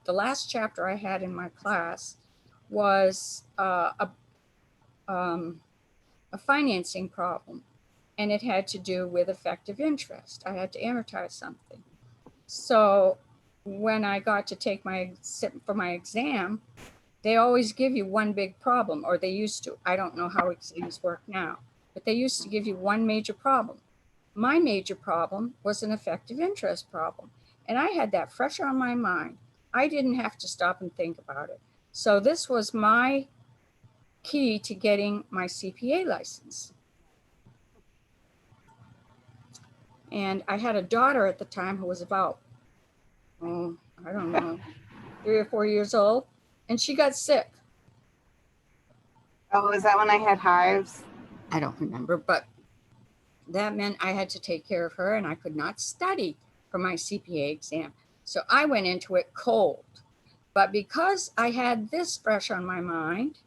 last chapter I had in my class was a financing problem, and it had to do with effective interest. I had to amortize something. So when I got to take for my exam, they always give you one big problem, or they used to. I don't know how exams work now, but they used to give you one major problem. My major problem was an effective interest problem, and I had that fresh on my mind. I didn't have to stop and think about it. So this was my key to getting my CPA license. And I had a daughter at the time who was about, I don't know, 3 or 4 years old, and she got sick. Oh, is that when I had hives? I don't remember, but that meant I had to take care of her, and I could not study for my CPA exam. So I went into it cold. But because I had this fresh on my mind,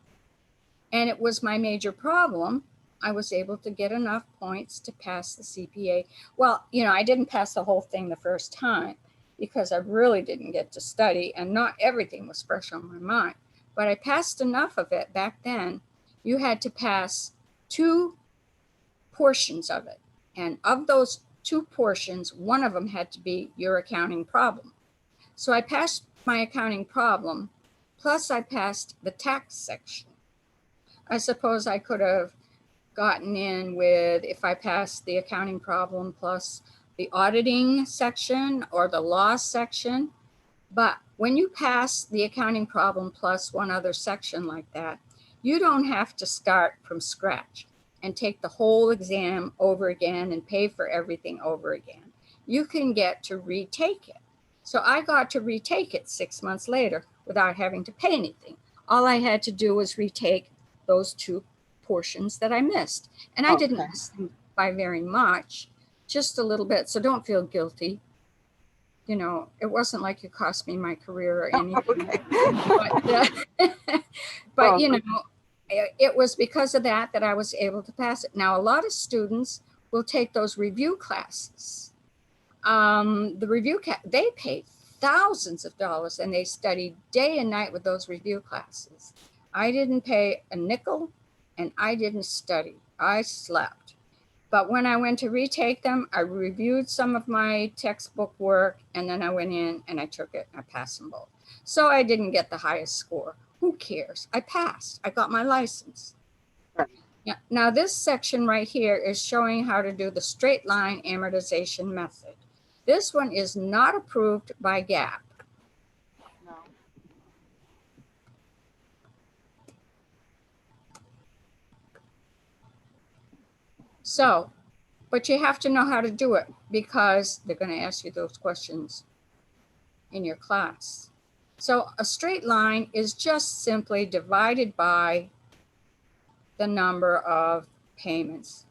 and it was my major problem, I was able to get enough points to pass the CPA. Well, I didn't pass the whole thing the first time because I really didn't get to study, and not everything was fresh on my mind. But I passed enough of it. Back then, you had to pass 2 portions of it. And of those 2 portions, one of them had to be your accounting problem. So I passed my accounting problem, plus I passed the tax section. I suppose I could have gotten in with, if I passed the accounting problem plus the auditing section or the law section. But when you pass the accounting problem plus one other section like that, you don't have to start from scratch and take the whole exam over again and pay for everything over again. You can get to retake it. So I got to retake it 6 months later without having to pay anything. All I had to do was retake those 2 portions that I missed. And I didn't miss them by very much, just a little bit. So don't feel guilty. you know, it wasn't like it cost me my career or anything. Okay. But you know, it was because of that that I was able to pass it. Now, a lot of students will take those review classes. The review, they paid thousands of dollars and they studied day and night with those review classes. I didn't pay a nickel and I didn't study. I slept. But when I went to retake them, I reviewed some of my textbook work and then I went in and I took it and I passed them both. So I didn't get the highest score. Who cares? I passed. I got my license. Right. Yeah. Now this section right here is showing how to do the straight line amortization method. This one is not approved by GAAP. No. So, but you have to know how to do it because they're going to ask you those questions in your class. So a straight line is just simply divided by the number of payments.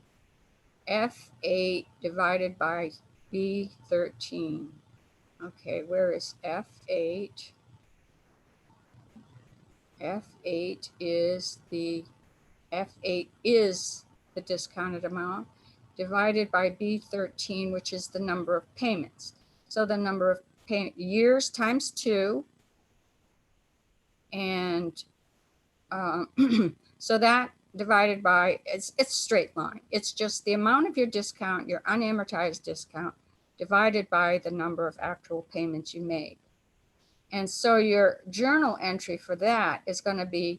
F8 divided by B13. Okay, where is F8? F8 is the discounted amount divided by B13, which is the number of payments. So the number of years times 2. And so that divided by, it's straight line. It's just the amount of your discount, your unamortized discount, divided by the number of actual payments you make. And so your journal entry for that is going to be,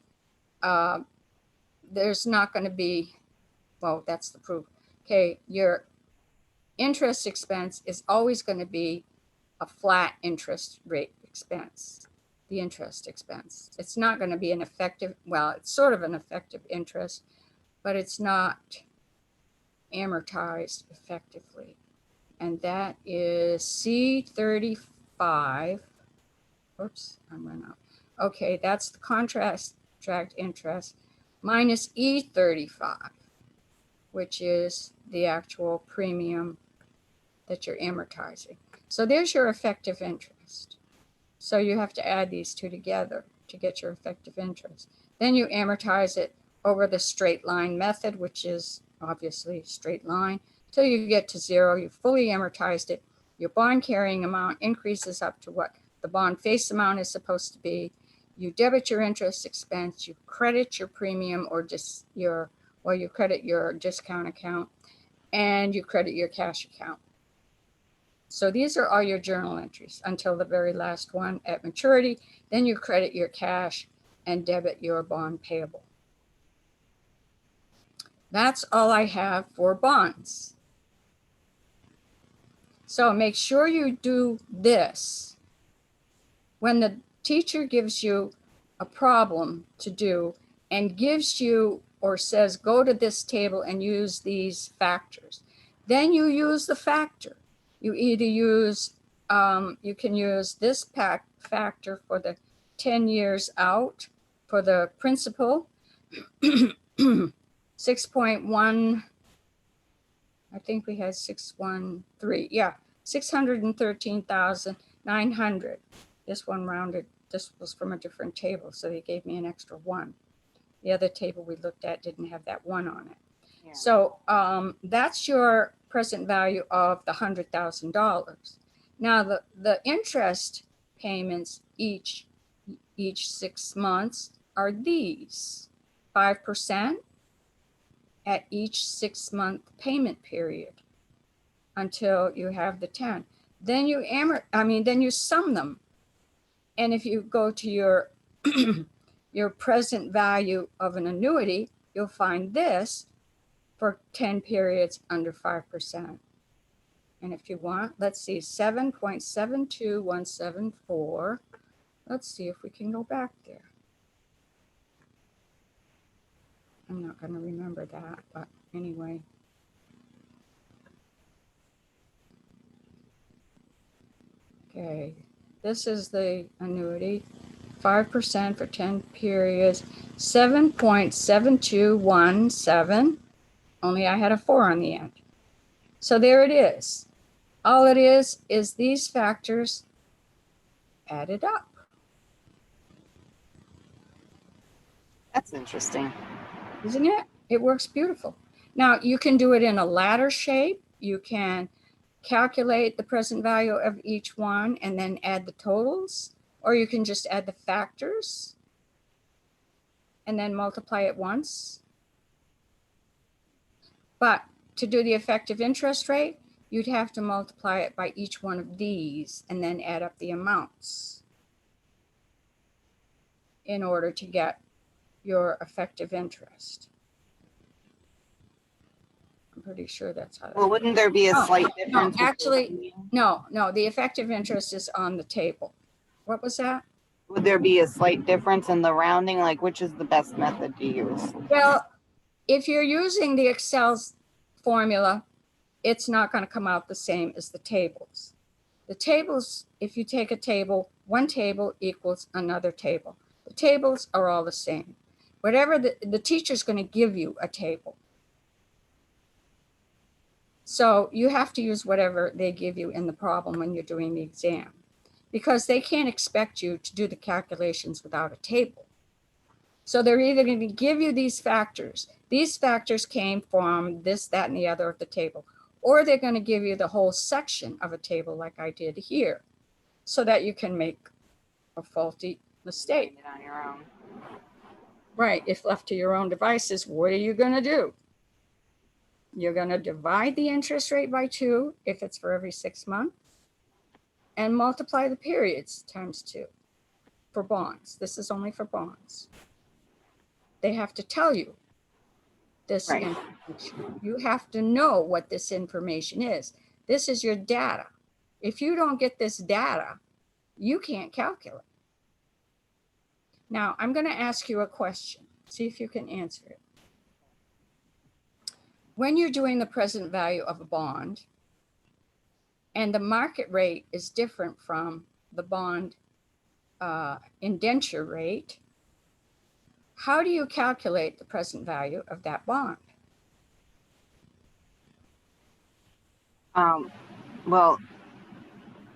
there's not going to be, well, that's the proof. Okay, your interest expense is always going to be a flat interest rate expense, the interest expense. It's not going to be an effective, well, it's sort of an effective interest, but it's not amortized effectively. And that is C35. Oops, I went up. Okay, that's the contract interest minus E35, which is the actual premium that you're amortizing. So there's your effective interest. So you have to add these two together to get your effective interest. Then you amortize it over the straight line method, which is obviously straight line, till you get to 0. You fully amortized it. Your bond carrying amount increases up to what the bond face amount is supposed to be. You debit your interest expense, you credit your premium or just you credit your discount account, and you credit your cash account. So these are all your journal entries until the very last one at maturity. Then you credit your cash and debit your bond payable. That's all I have for bonds. So make sure you do this. When the teacher gives you a problem to do and gives you or says, go to this table and use these factors, then you use the factor. You either use, you can use this factor for the 10 years out for the principal, 6.1, I think we had 613, yeah, 613,900. This one rounded, this was from a different table, so they gave me an extra 1. The other table we looked at didn't have that 1 on it. Yeah. So that's your present value of the $100,000. Now the interest payments each 6 months are these 5% at each 6-month payment period until you have the 10. Then you then you sum them. And if you go to your your present value of an annuity, you'll find this for 10 periods under 5%. And if you want, let's see, 7.72174. Let's see if we can go back there. I'm not going to remember that, but anyway. Okay, this is the annuity, 5% for 10 periods, 7.7217, only I had a 4 on the end. So there it is. All it is these factors added up. That's interesting. Isn't it? It works beautiful. Now, you can do it in a ladder shape. You can calculate the present value of each one and then add the totals, or you can just add the factors and then multiply it once. But to do the effective interest rate, you'd have to multiply it by each one of these and then add up the amounts in order to get your effective interest. I'm pretty sure that's how that Well, wouldn't there be a slight difference? No, actually, no, the effective interest is on the table. What was that? Would there be a slight difference in the rounding? Like, which is the best method to use? Well, if you're using the Excel's formula, it's not going to come out the same as the tables. The tables, if you take a table, one table equals another table. The tables are all the same. Whatever the teacher's going to give you a table. So you have to use whatever they give you in the problem when you're doing the exam, because they can't expect you to do the calculations without a table. So they're either going to give you these factors. These factors came from this, that, and the other of the table. Or they're going to give you the whole section of a table like I did here, so that you can make a faulty mistake. On your own. Right. If left to your own devices, what are you going to do? You're going to divide the interest rate by 2 if it's for every 6 months, and multiply the periods times 2 for bonds. This is only for bonds. They have to tell you this information. You have to know what this information is. This is your data. If you don't get this data, you can't calculate. Now, I'm going to ask you a question. See if you can answer it. When you're doing the present value of a bond, and the market rate is different from the bond indenture rate, how do you calculate the present value of that bond? Well,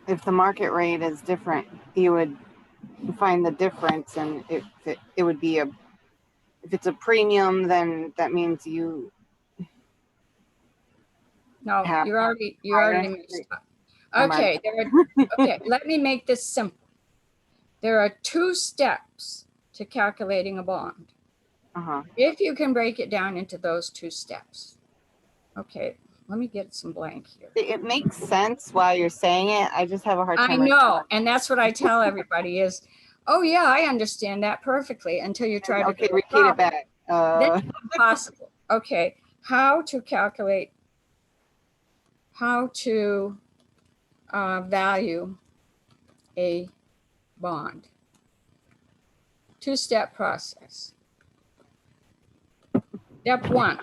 if the market rate is different, you would find the difference, and if it would be if it's a premium, then that means you. No, you already mixed up. Okay, okay, let me make this simple. There are 2 steps to calculating a bond. If you can break it down into those 2 steps. Okay, let me get some blank here. It makes sense while you're saying it. I just have a hard time. I know, and that's what I tell everybody is, oh yeah, I understand that perfectly, until you try to repeat it back. That's impossible. Okay, how to calculate, how to value a bond. 2-step process. Step 1.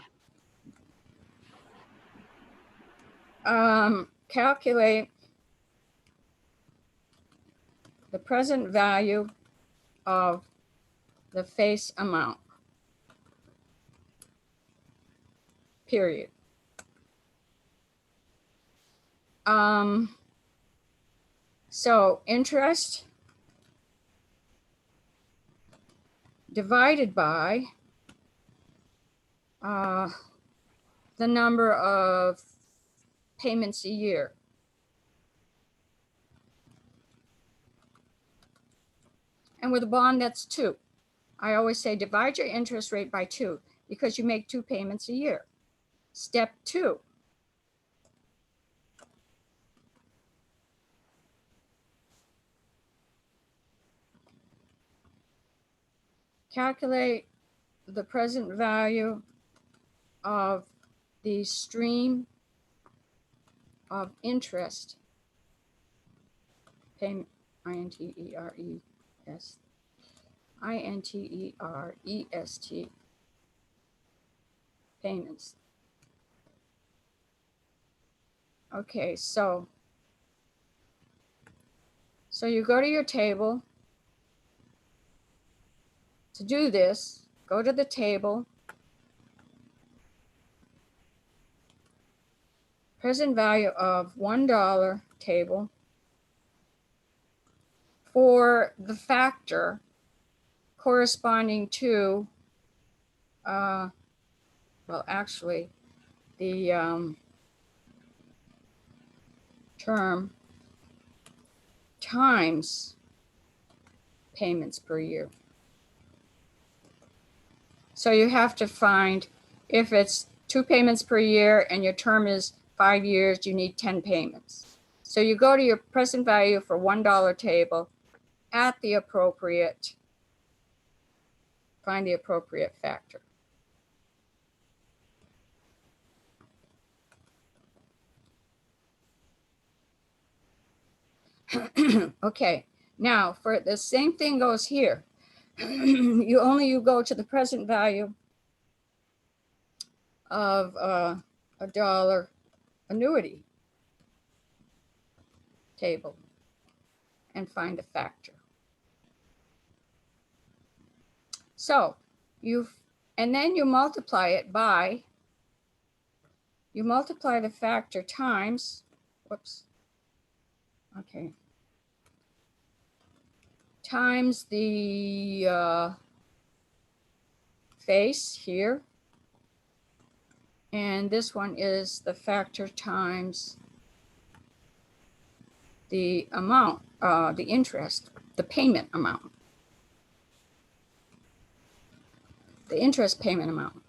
Calculate the present value of the face amount. Period. So interest divided by the number of payments a year. And with a bond, that's 2. I always say divide your interest rate by 2 because you make 2 payments a year. Step 2. Calculate the present value of the stream of interest, payment, interest payments. Okay, so you go to your table. To do this, go to the table, present value of $1 table for the factor corresponding to, well, actually, the term times payments per year. So you have to find, if it's 2 payments per year and your term is 5 years, you need 10 payments. So you go to your present value for $1 table at the appropriate, find the appropriate factor. Okay, now for the same thing goes here. you go to the present value of a dollar annuity table and find a factor. So and then you multiply it by, you multiply the factor times, whoops, okay, times the face here. And this one is the factor times the amount, the interest, the payment amount, the interest payment amount.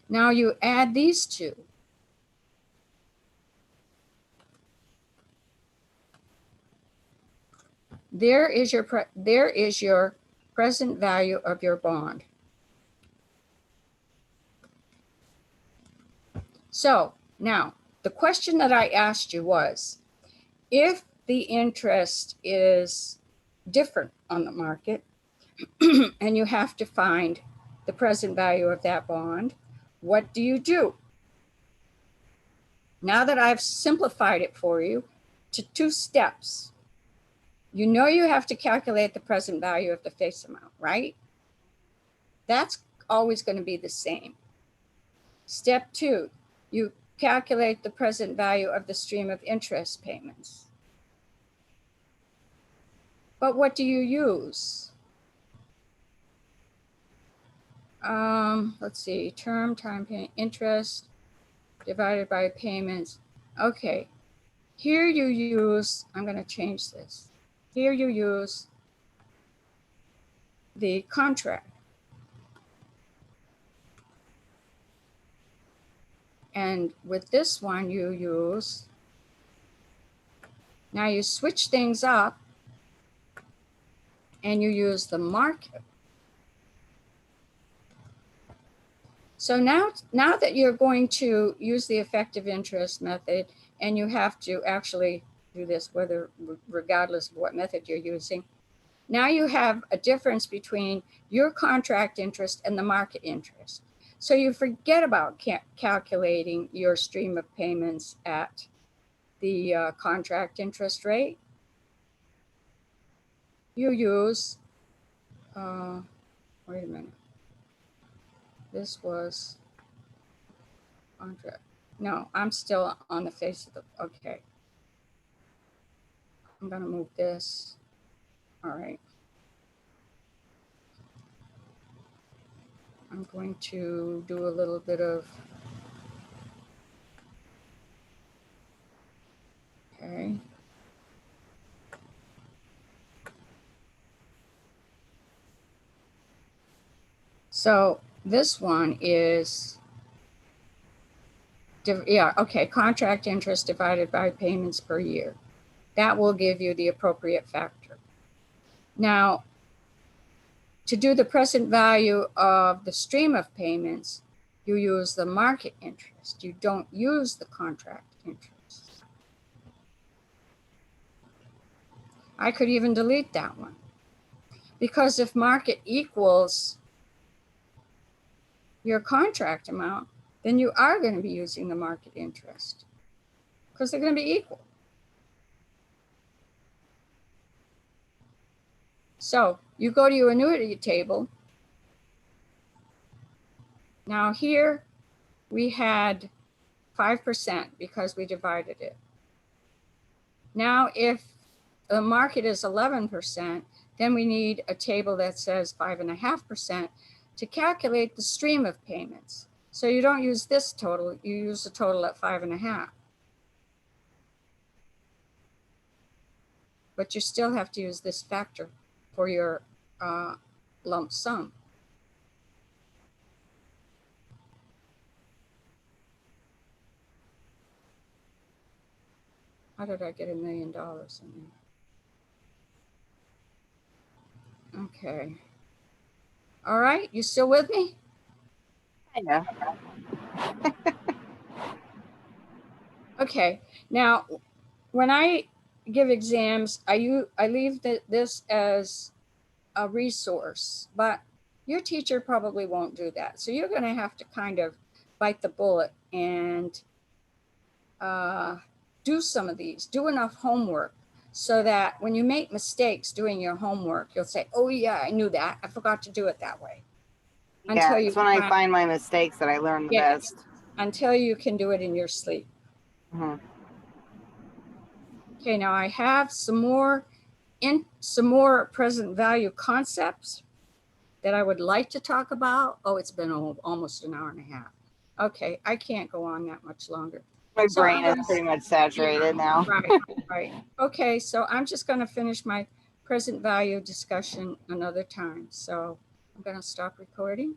Now you add these two. There is your present value of your bond. So now the question that I asked you was, if the interest is different on the market and you have to find the present value of that bond, what do you do? Now that I've simplified it for you to 2 steps, you know you have to calculate the present value of the face amount, right? That's always going to be the same. Step 2, you calculate the present value of the stream of interest payments. But what do you use? Let's see, term, time payment, interest divided by payments. Okay, here you use, I'm going to change this. Here you use the contract. And with this one, you use, now you switch things up and you use the market. So now that you're going to use the effective interest method, and you have to actually do this regardless of what method you're using, now you have a difference between your contract interest and the market interest. So you forget about calculating your stream of payments at the contract interest rate. You use, wait a minute. This was contract. No, I'm still on the face of the, okay. I'm gonna move this. All right. I'm going to do a little bit of, okay. So this one is, yeah, okay, contract interest divided by payments per year. That will give you the appropriate factor. Now, to do the present value of the stream of payments, you use the market interest. You don't use the contract interest. I could even delete that one, because if market equals your contract amount, then you are going to be using the market interest because they're going to be equal. So you go to your annuity table. Now here we had 5% because we divided it. Now, if the market is 11%, then we need a table that says 5.5% to calculate the stream of payments. So you don't use this total, you use the total at 5.5. But you still have to use this factor for your lump sum. How did I get $1 million in there? Okay. All right, you still with me? Yeah. Okay, now when I give exams, I leave this as a resource, but your teacher probably won't do that. So you're going to have to kind of bite the bullet and do some of these, do enough homework so that when you make mistakes doing your homework, you'll say, oh yeah, I knew that. I forgot to do it that way. Yeah, it's when I find my mistakes that I learn the best. Until you can do it in your sleep. Mm-hmm. Okay, now I have some more present value concepts that I would like to talk about. Oh, it's been almost an hour and a half. Okay, I can't go on that much longer. My brain is pretty much saturated now. Right. Okay, so I'm just going to finish my present value discussion another time. So I'm going to stop recording.